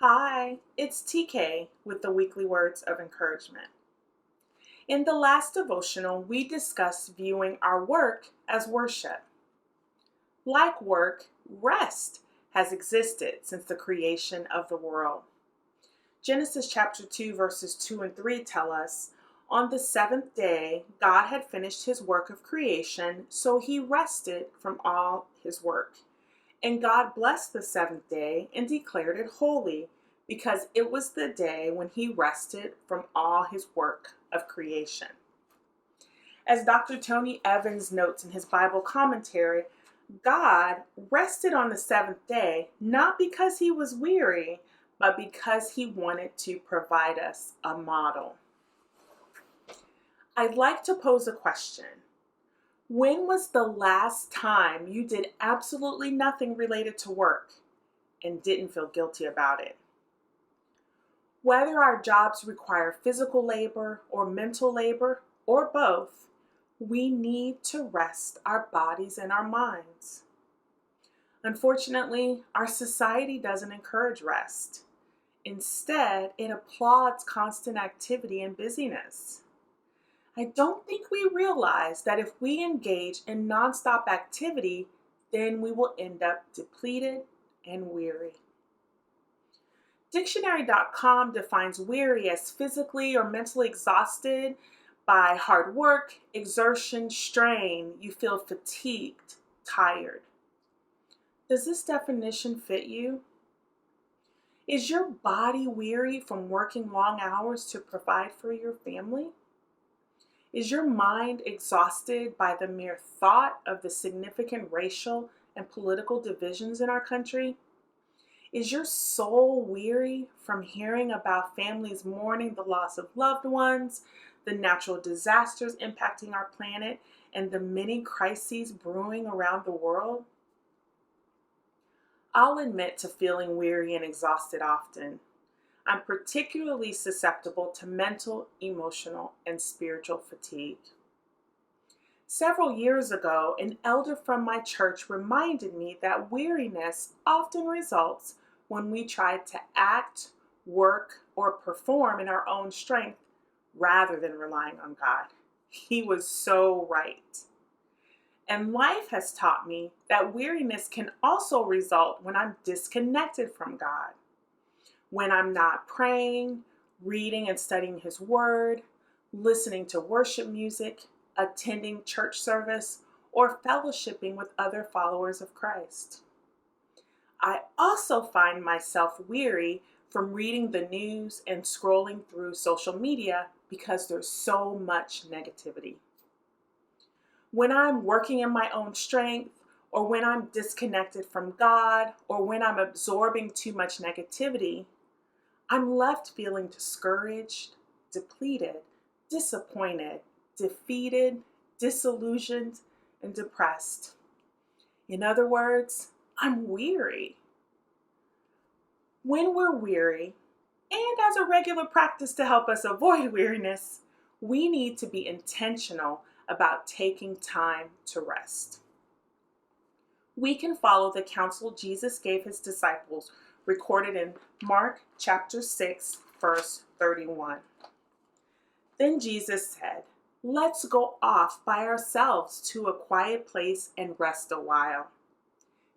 Hi, it's TK with the weekly words of encouragement. In the last devotional, we discussed viewing our work as worship. Like work, rest has existed since the creation of the world. Genesis chapter 2, verses 2 and 3 tell us, on the seventh day, God had finished his work of creation, so he rested from all his work. And God blessed the seventh day and declared it holy, because it was the day when he rested from all his work of creation. As Dr. Tony Evans notes in his Bible commentary, God rested on the seventh day not because he was weary, but because he wanted to provide us a model. I'd like to pose a question. When was the last time you did absolutely nothing related to work and didn't feel guilty about it? Whether our jobs require physical labor or mental labor or both, we need to rest our bodies and our minds. Unfortunately, our society doesn't encourage rest. Instead, it applauds constant activity and busyness. I don't think we realize that if we engage in nonstop activity, then we will end up depleted and weary. Dictionary.com defines weary as physically or mentally exhausted by hard work, exertion, strain. You feel fatigued, tired. Does this definition fit you? Is your body weary from working long hours to provide for your family? Is your mind exhausted by the mere thought of the significant racial and political divisions in our country? Is your soul weary from hearing about families mourning the loss of loved ones, the natural disasters impacting our planet, and the many crises brewing around the world? I'll admit to feeling weary and exhausted often. I'm particularly susceptible to mental, emotional, and spiritual fatigue. Several years ago, an elder from my church reminded me that weariness often results when we try to act, work, or perform in our own strength rather than relying on God. He was so right. And life has taught me that weariness can also result when I'm disconnected from God. When I'm not praying, reading and studying His Word, listening to worship music, attending church service, or fellowshipping with other followers of Christ. I also find myself weary from reading the news and scrolling through social media because there's so much negativity. When I'm working in my own strength, or when I'm disconnected from God, or when I'm absorbing too much negativity, I'm left feeling discouraged, depleted, disappointed, defeated, disillusioned, and depressed. In other words, I'm weary. When we're weary, and as a regular practice to help us avoid weariness, we need to be intentional about taking time to rest. We can follow the counsel Jesus gave his disciples, recorded in Mark chapter 6, verse 31. Then Jesus said, "Let's go off by ourselves to a quiet place and rest a while."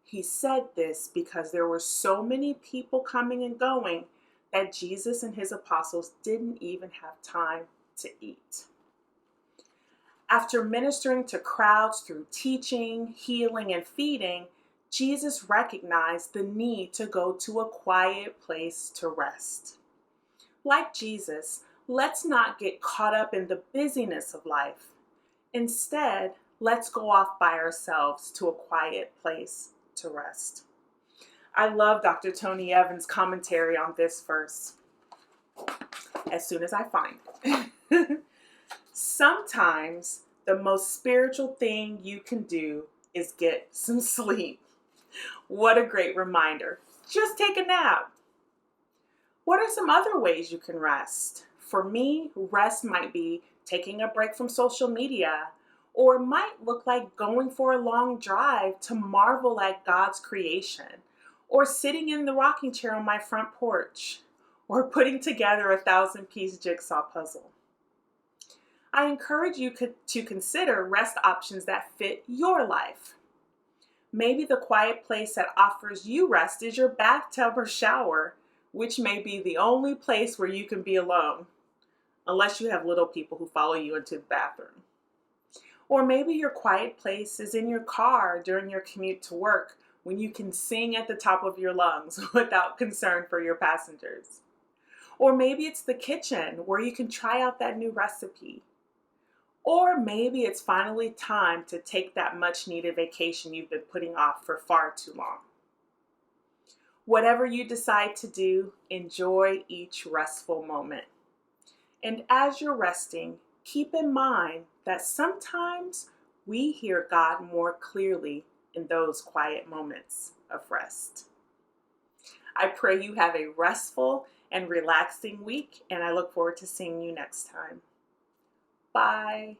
He said this because there were so many people coming and going that Jesus and his apostles didn't even have time to eat. After ministering to crowds through teaching, healing, and feeding, Jesus recognized the need to go to a quiet place to rest. Like Jesus, let's not get caught up in the busyness of life. Instead, let's go off by ourselves to a quiet place to rest. I love Dr. Tony Evans' commentary on this verse as soon as I find it. Sometimes the most spiritual thing you can do is get some sleep. What a great reminder. Just take a nap. What are some other ways you can rest? For me, rest might be taking a break from social media, or it might look like going for a long drive to marvel at God's creation, or sitting in the rocking chair on my front porch, or putting together a 1,000-piece jigsaw puzzle. I encourage you to consider rest options that fit your life. Maybe the quiet place that offers you rest is your bathtub or shower, which may be the only place where you can be alone, unless you have little people who follow you into the bathroom. Or maybe your quiet place is in your car during your commute to work, when you can sing at the top of your lungs without concern for your passengers. Or maybe it's the kitchen where you can try out that new recipe. Or maybe it's finally time to take that much needed vacation you've been putting off for far too long. Whatever you decide to do, enjoy each restful moment. And as you're resting, keep in mind that sometimes we hear God more clearly in those quiet moments of rest. I pray you have a restful and relaxing week, and I look forward to seeing you next time. Bye.